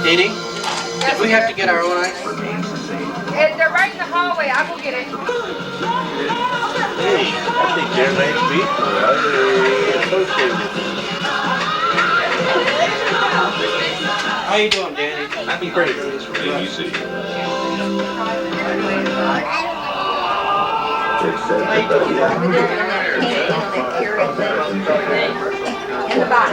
Dee Dee, did we have to get our own ice? They're right in the hallway. I'll go get it. Hey, I think they're nice people. I associate with them. How you doing, Danny? I'm great. Easy. In the box.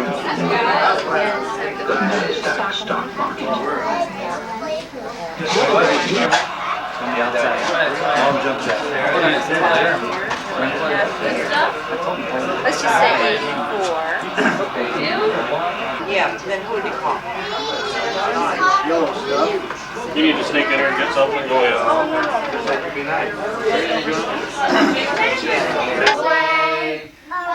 Let's just say 84. Yeah, then who do you call? You need to sneak in here and get something, go ahead.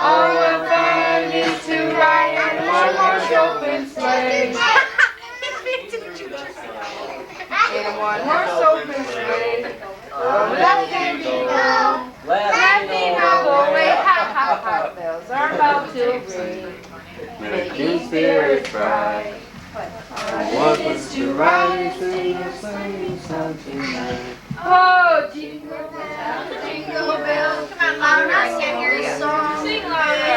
Oh, what fun it is to ride in one horse open sleigh. In a one horse open sleigh. Oh, let me know. Let me know the way. Ha ha ha. Bells are about to ring. Making spirits bright. What is to ride and sing a sleighing song tonight? Oh, jingle bells, jingle bells. Come on, louder, I can't hear you. Sing louder.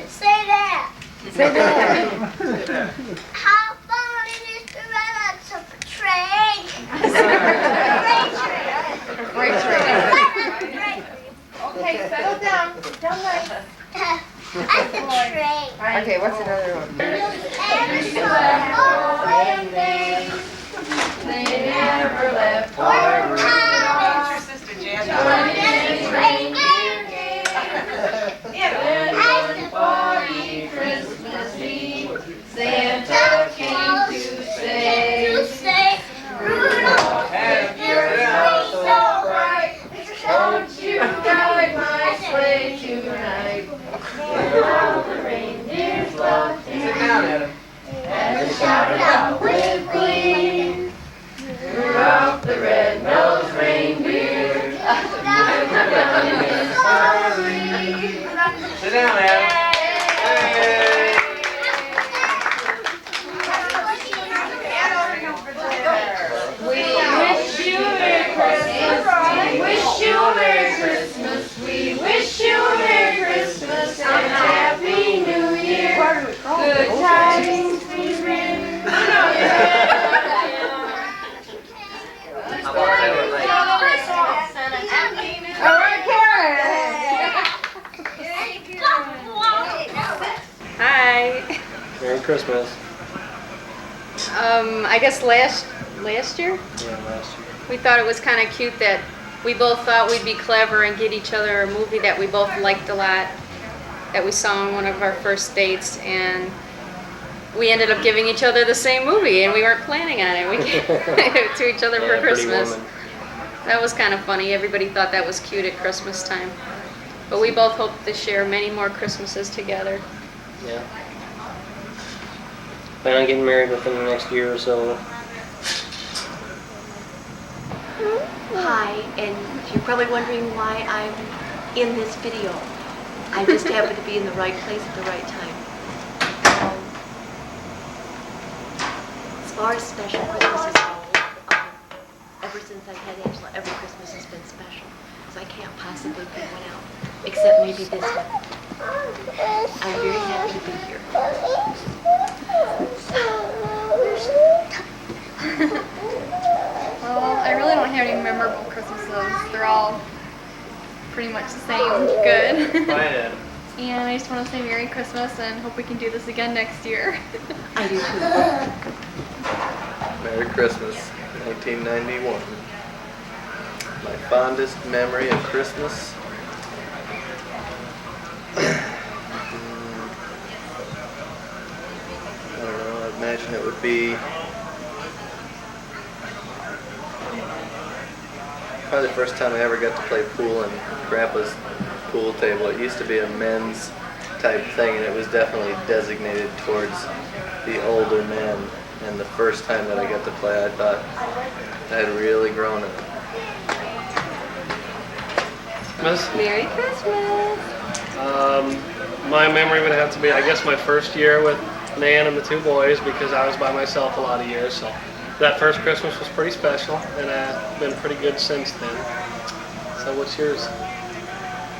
Say that. Say that. How fun it is to ride on some train. Great train. Okay, settle down. Don't worry. That's the train. Okay, what's another one? They never left our room. Christmas Eve, Santa came to say, Rudolph, have your house so bright. Don't you ride my sleigh tonight. All the reindeers love him and shout out with glee. Rudolph the red-nosed reindeer, Sit down, Adam. We wish you Merry Christmas. We wish you Merry Christmas. We wish you Merry Christmas and Happy New Year. Good tidings we bring. All right, Karen. Hi. Merry Christmas. I guess last year Yeah, last year. we thought it was kind of cute that we both thought we'd be clever and get each other a movie that we both liked a lot, that we saw on one of our first dates, and we ended up giving each other the same movie, and we weren't planning on it. We gave it to each other for Pretty Christmas. Woman. That was kind of funny. Everybody thought that was cute at Christmas time. But we both hope to share many more Christmases together. Yeah. Plan on getting married within the next year or so. Hi, and you're probably wondering why I'm in this video. I just happen to be in the right place at the right time. As far as special Christmases go, ever since I've had Angela, every Christmas has been special. So I can't possibly pick one out, except maybe this one. I'm very happy to be here. Well, I really don't have any memorable Christmases. They're all pretty much the same good. And I just want to say Merry Christmas and hope we can do this again next year. I do too. Merry Christmas, 1991. My fondest memory of Christmas. I don't know, I'd imagine it would be probably the first time I ever got to play pool in Grandpa's pool table. It used to be a men's type thing, and it was definitely designated towards the older men. And the first time that I got to play, I thought I had really grown up. Christmas. Merry Christmas. My memory would have to be, I guess, my first year with Nan and the two boys because I was by myself a lot of years. So that first Christmas was pretty special, and I've been pretty good since then. So what's yours?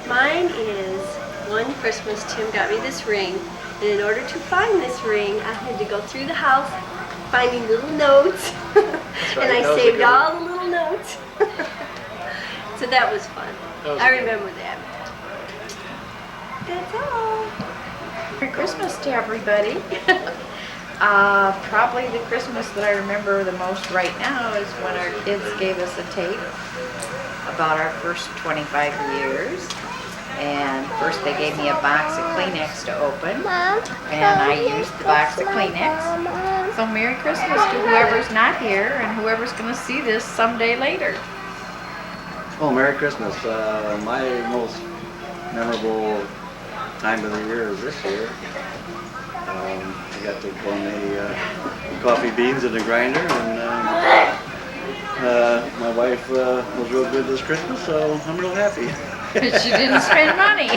Mine is one Christmas Tim got me this ring, and in order to find this ring, I had to go through the house finding little notes, right, and I that was a saved good one. all the little notes. So that was fun. That was I a good remember that. That's all. Merry Christmas to everybody. Probably the Christmas that I remember the most right now is when our kids gave us a tape about our first 25 years. And first they gave me a box of Kleenex to open, and I used the box of Kleenex. So Merry Christmas to whoever's not here and whoever's going to see this someday later. Oh, Merry Christmas. My most memorable time of the year is this year. I got to go on the coffee beans in the grinder, and my wife was real good this Christmas, so I'm real happy. She didn't spend money.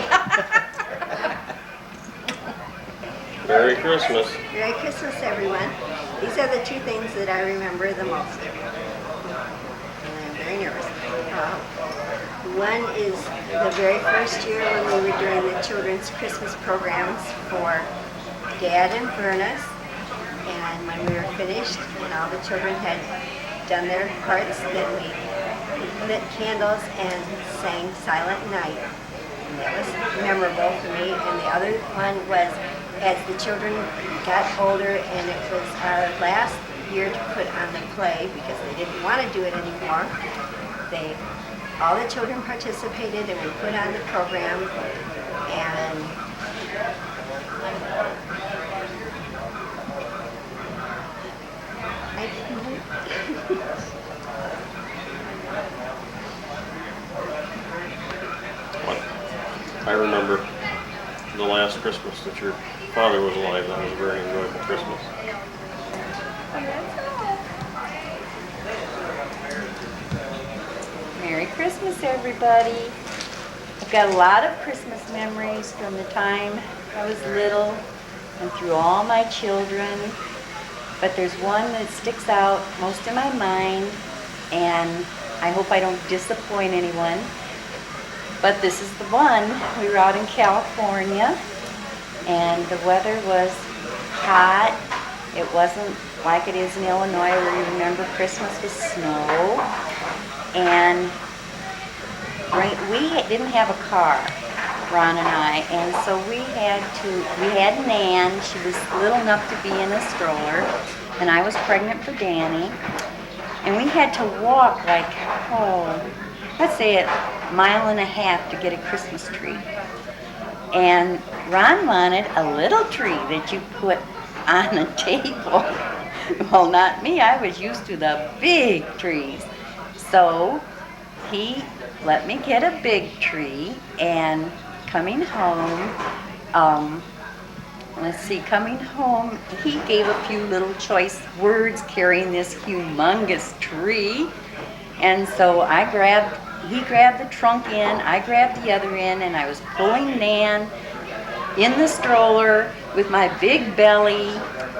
Merry Christmas. Merry Christmas, everyone. These are the two things that I remember the most. And I'm very nervous. One is the very first year when we were doing the children's Christmas programs for Dad and Furnace. And when we were finished and all the children had done their parts, then we lit candles and sang Silent Night. And that was memorable for me. And the other one was as the children got older and it was our last year to put on the play because they didn't want to do it anymore. All the children participated and we put on the program, and I remember the last Christmas that your father was alive. That was a very enjoyable Christmas. Merry Christmas, everybody. I've got a lot of Christmas memories from the time I was little and through all my children. But there's one that sticks out most in my mind, and I hope I don't disappoint anyone. But this is the one. We were out in California, and the weather was hot. It wasn't like it is in Illinois where you remember Christmas with snow. And we didn't have a car, Ron and I, and so we had Nan. She was little enough to be in a stroller, and I was pregnant for Danny. And we had to walk like, let's say a mile and a half to get a Christmas tree. And Ron wanted a little tree that you put on a table. Well, not me. I was used to the big trees. So he let me get a big tree, and coming home, he gave a few little choice words carrying this humongous tree. And so he grabbed the trunk end, I grabbed the other end, and I was pulling Nan in the stroller with my big belly.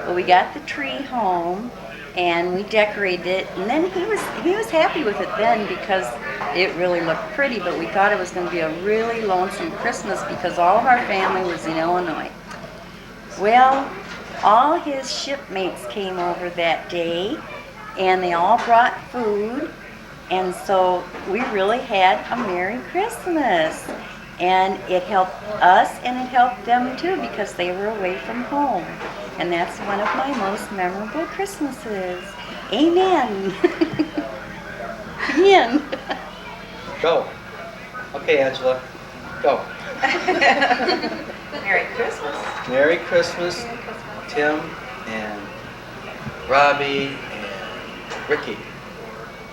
Well, we got the tree home and we decorated it, and then he was happy with it then because it really looked pretty, but we thought it was going to be a really lonesome Christmas because all of our family was in Illinois. Well, all his shipmates came over that day, and they all brought food, and so we really had a Merry Christmas. And it helped us and it helped them too because they were away from home. And that's one of my most memorable Christmases. Amen. Ian. Go. Okay, Angela. Go. Merry Christmas. Merry Christmas, Tim and Robbie and Ricky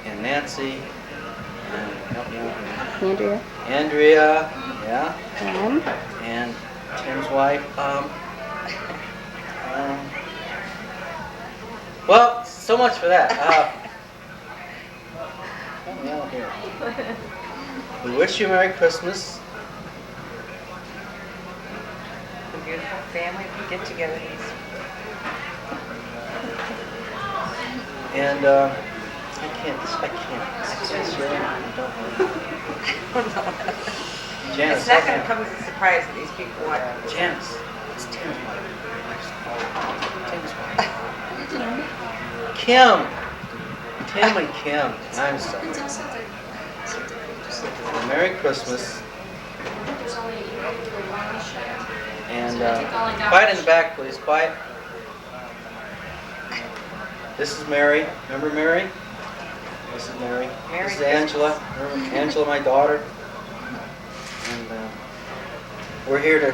and Nancy and help me out. Andrea, yeah. And Tim's wife. Well, so much for that. Help me out here. We wish you Merry Christmas. The beautiful family get-togethers. And I can't share. Janice, It's not going to come as a surprise that these people want. Janice, it's Tim's wife. Tim's wife. Kim. Tim and Kim. I'm sorry. Well, Merry Christmas. And quiet in the back, please. Quiet. This is Mary. Remember Mary? This is Mary. This is Angela. Remember Angela, my daughter. And we're here to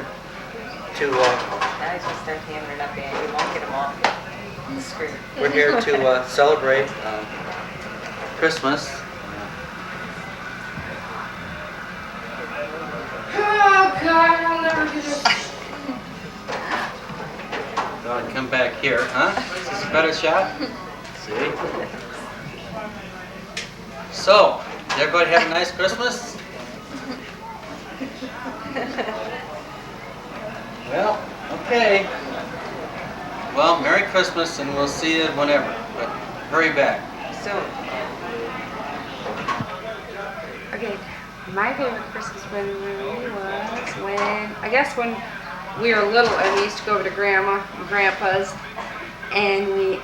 I just start hammering up and you won't get them off the screen. we're here to celebrate Christmas. Oh God, I'll never do this. Thought I'd come back here, huh? Is this a better shot? See? So, did everybody have a nice Christmas? Well, okay. Well, Merry Christmas, and we'll see you whenever. But hurry back. Soon. Okay, my favorite Christmas memory was when we were little and we used to go over to Grandma and Grandpa's, and we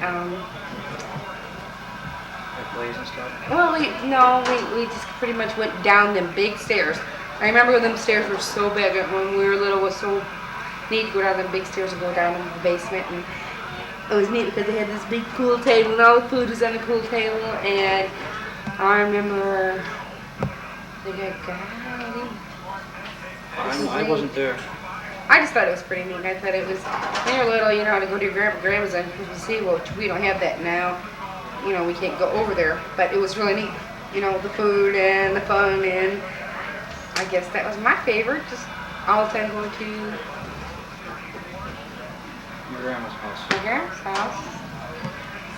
we just pretty much went down them big stairs. I remember when them stairs were so big, and when we were little, it was so neat to go down them big stairs and go down into the basement. And it was neat because they had this big pool table and all the food was on the pool table. And I remember they got I wasn't there. I just thought it was pretty neat. I thought it was, when you're little, you know how to go to your grandma's and you see, well, we don't have that now. You know, we can't go over there. But it was really neat. You know, the food and the fun, and I guess that was my favorite. Just all the time going to Your grandma's house. my grandma's house.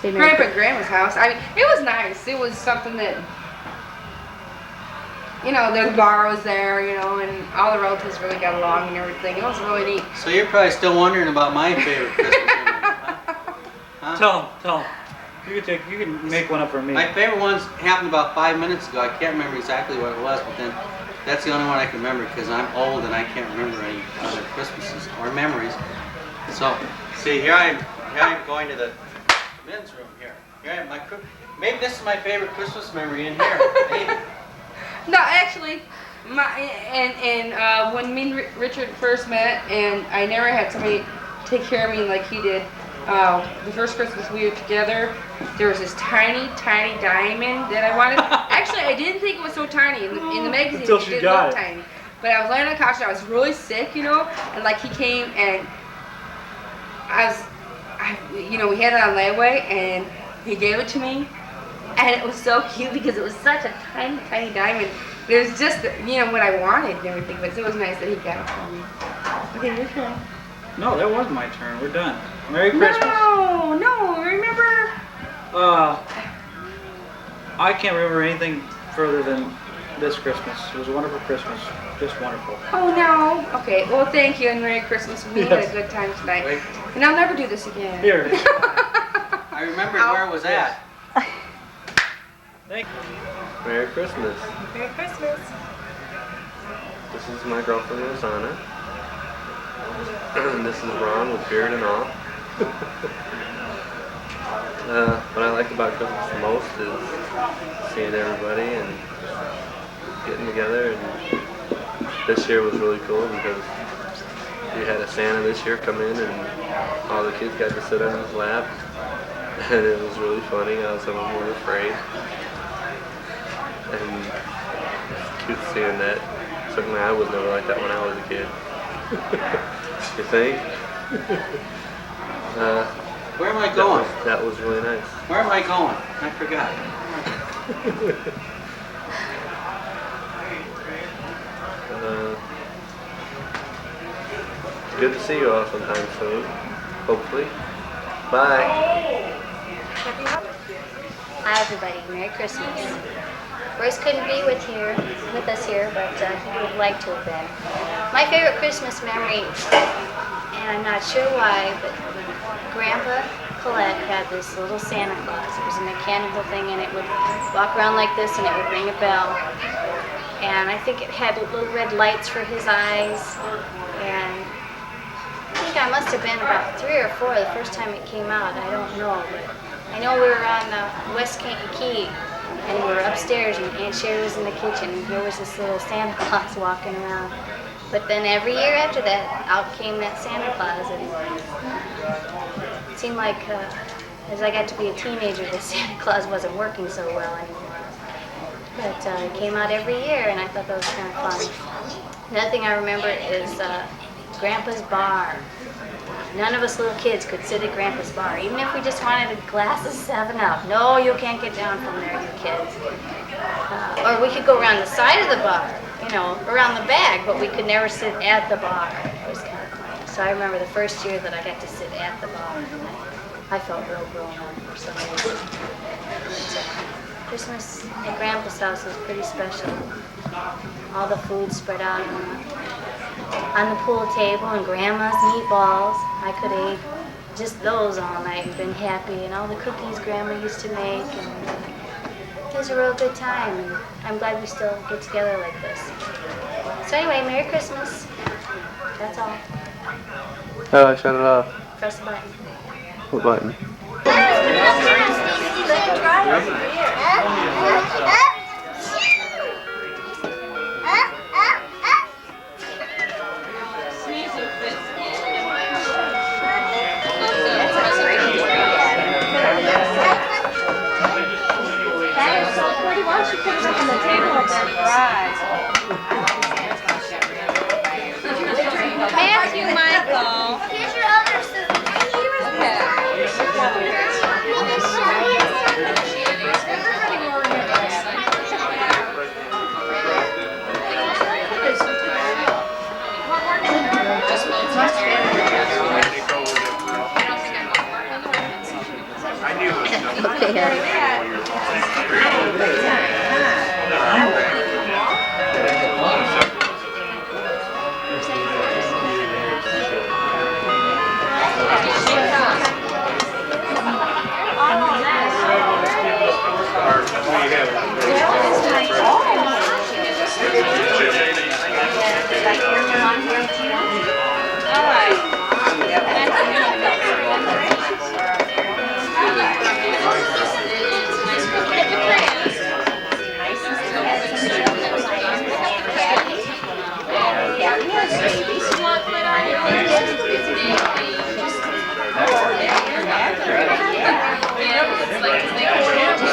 Grandpa and grandma's house. I mean, it was nice. It was something that, you know, the bar was there, you know, and all the relatives really got along and everything. It was really neat. So you're probably still wondering about my favorite Christmas memory, huh? Tell him. You can make one up for me. My favorite ones happened about 5 minutes ago. I can't remember exactly what it was, but then that's the only one I can remember because I'm old and I can't remember any other Christmases or memories. So, see, here I am going to the men's room here. Here I am. Maybe this is my favorite Christmas memory in here. Maybe. No, actually, when me and Richard first met, and I never had somebody take care of me like he did. The first Christmas we were together, there was this tiny, tiny diamond that I wanted. Actually, I didn't think it was so tiny. In the magazine, Until it she didn't got look it. tiny. But I was laying on the couch and I was really sick, you know, and like he came and we had it on layaway and he gave it to me. And it was so cute because it was such a tiny, tiny diamond. It was just, you know, what I wanted and everything, but it was nice that he got it for me. Okay, your turn. No, that wasn't my turn. We're done. Merry Christmas. No, remember? I can't remember anything further than this Christmas. It was a wonderful Christmas. Just wonderful. Oh, no. Okay, well, thank you and Merry Christmas. We had a Yes. good time tonight. Wait. And I'll never do this again. Here. I remembered where it was at. Thank you. Merry Christmas. Merry Christmas. This is my girlfriend Rosanna. This is Ron with beard and all. What I like about Christmas the most is seeing everybody and getting together. And this year was really cool because we had a Santa this year come in and all the kids got to sit on his lap. And it was really funny how some of them were afraid. And it's cute seeing that. Certainly I was never like that when I was a kid. You think? Where am I going? That was really nice. Where am I going? I forgot. Good to see you all sometime soon. Hopefully. Bye. Hi, everybody. Merry Christmas. Royce couldn't be with us here, but he would have liked to have been. My favorite Christmas memory, and I'm not sure why, but Grandpa Collette had this little Santa Claus. It was a mechanical thing, and it would walk around like this, and it would ring a bell. And I think it had little red lights for his eyes. And I think I must have been about 3 or 4 the first time it came out. I don't know, but I know we were on the West Key, and we were upstairs, and Aunt Sherry was in the kitchen, and here was this little Santa Claus walking around. But then every year after that, out came that Santa Claus, and it seemed like as I got to be a teenager, the Santa Claus wasn't working so well anymore. But it came out every year, and I thought that was kind of fun. Another thing I remember is Grandpa's bar. None of us little kids could sit at Grandpa's bar, even if we just wanted a glass of 7-Up. No, you can't get down from there, you kids. Or we could go around the side of the bar, you know, around the back, but we could never sit at the bar. It was kind of funny. So I remember the first year that I got to sit at the bar. I felt real grown up for some reason. Christmas at Grandpa's house was pretty special. All the food spread out on the pool table, and Grandma's meatballs. I could have ate just those all night and been happy, and all the cookies Grandma used to make. And it was a real good time, and I'm glad we still get together like this. So anyway, Merry Christmas. That's all. Oh, shut it off. Press the button. What button? Matthew Michael. Here's your other sister.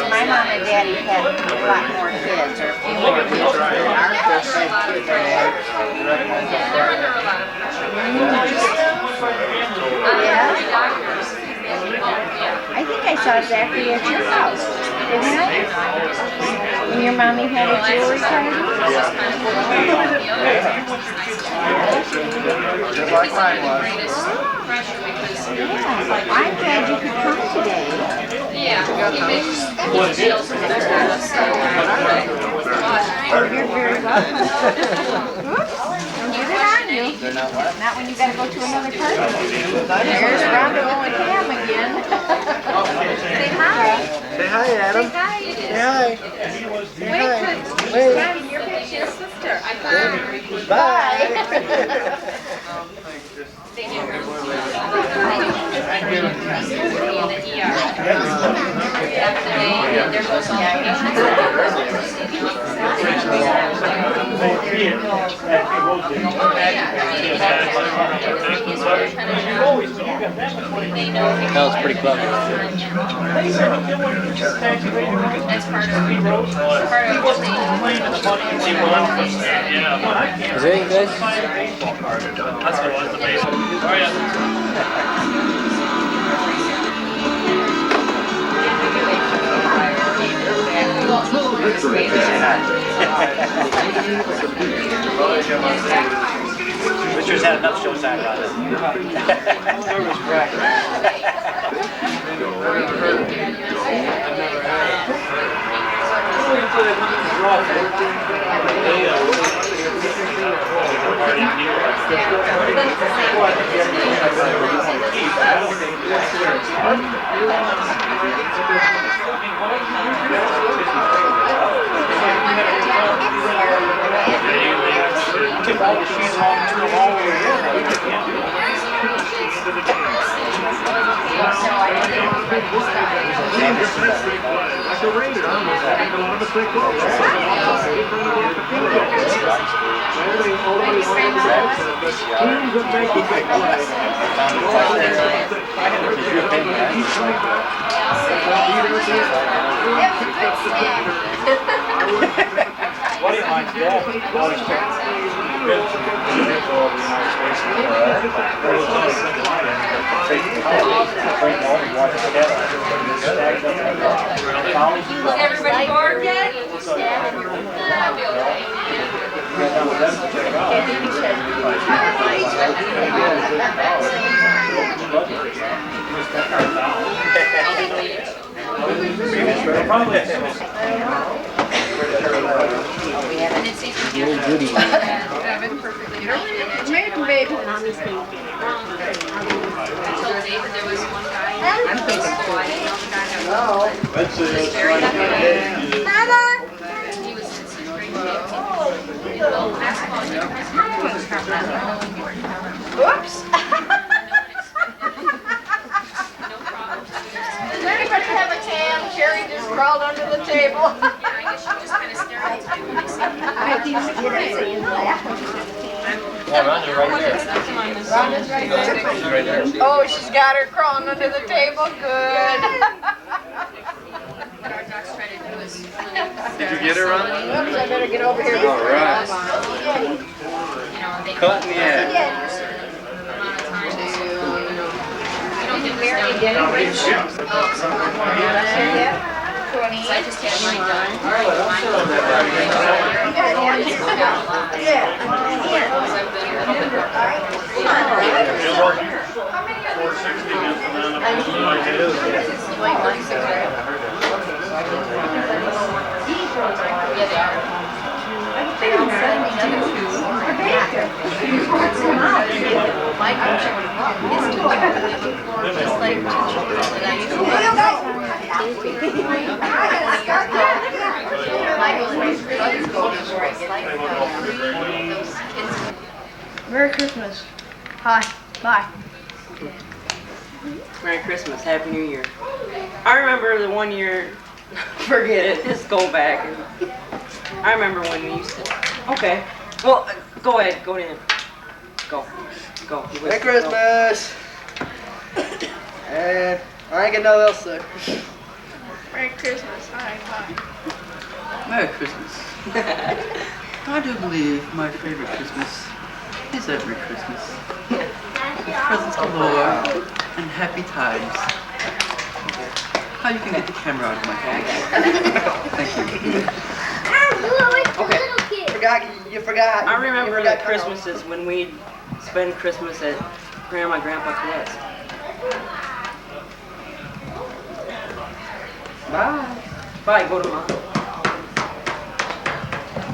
My mom and daddy had a lot more kids, or a few more kids than our first kids had. I think I saw Zachary at your house, didn't I? When your mommy had a jewelry party? Just like mine was. Yeah, I'm glad you could come today. Oh, you're very welcome. Oops, don't get it on you. Not when you gotta go to another party. There's Rondo and Pam again. Say hi. Say hi, Adam. Say hi. Say hi. Say hi. Wait. Daddy, you're Patty's sister. Bye. That was pretty clever. Is there any good? That's what it was, the base. Oh, yeah. Richard's had enough showtime on it. What do you mind, Dad? Always check. Is everybody bored yet? Oops. Does anybody have a can? Sherry just crawled under the table. Rhonda's right there. Rhonda's right there. She's right there. Oh, she's got her crawling under the table. Good. Did you get her on? Oops, I better get over here. All right. Caught in the act. Mary did it. Yeah. 20. I just had mine done. Merry Christmas. Hi. Bye. Merry Christmas. Happy New Year. I remember the one year, forget it, just go back. I remember when we used to, okay. Well, go ahead, go in. Go. Go. Merry Christmas. And I ain't got nothing else to say. Merry Christmas. Hi. Bye. Merry Christmas. I do believe my favorite Christmas is every Christmas. With presents galore and happy times. How you can get the camera out of my face. Thank you. Okay. You forgot. I remember the Christmases when we'd spend Christmas at Grandma and Grandpa Collette's. Bye. Bye, go to Mom.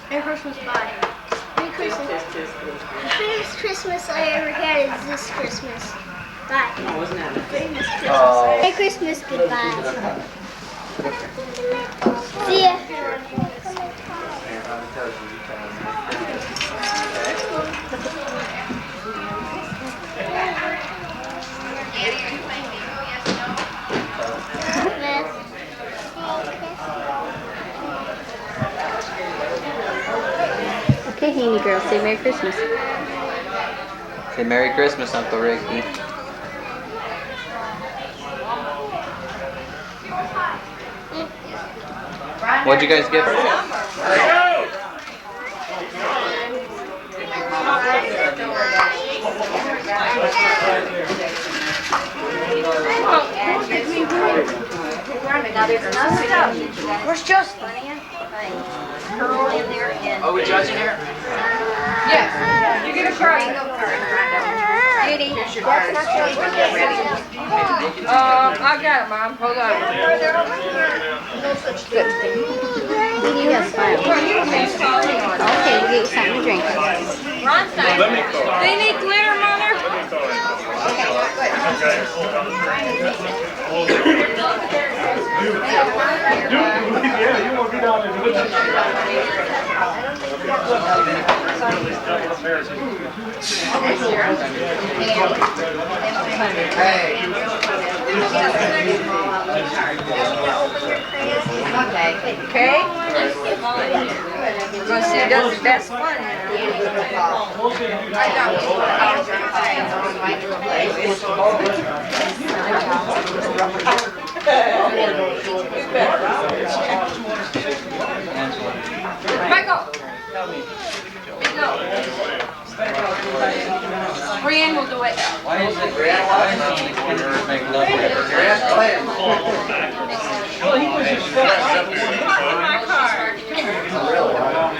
Merry Christmas. Bye. Merry Christmas. The first Christmas I ever had is this Christmas. Bye. Oh, wasn't that a famous Christmas? Merry Christmas. Goodbye. See ya. Okay, Haney girl, say Merry Christmas. Say Merry Christmas, Uncle Ricky. What'd you guys get for Now there's another stuff. Where's Justin? Pearl in there and... Are we judging here? Yes. You get a card. Judy, that's not yours when you're ready. I got it, Mom. Hold on. No such thing. Yes, fine. They need glitter, Mother. Okay. Go see that's fun. Michael. Brienne will do it. Why is it Brienne make love to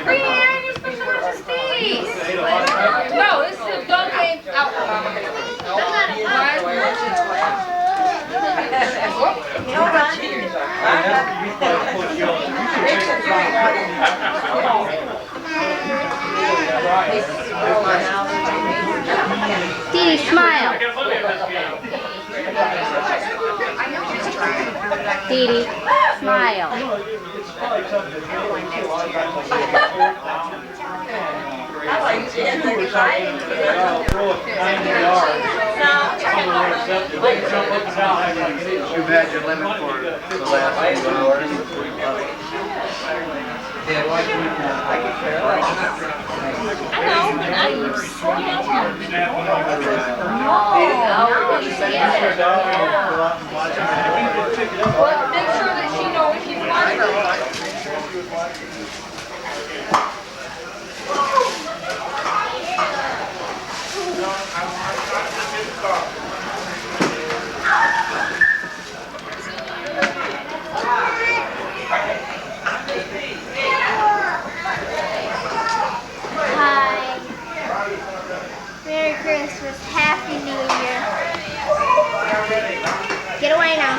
Brienne, you're supposed to watch the States. No, this is a adult game out. Dee, smile. Dee Dee, smile. You've had your limit for the last 2 hours. I know, but I'm slowing down. Well, make sure that she knows she's watching. Hi. Merry Christmas. Happy New Year. Get away now.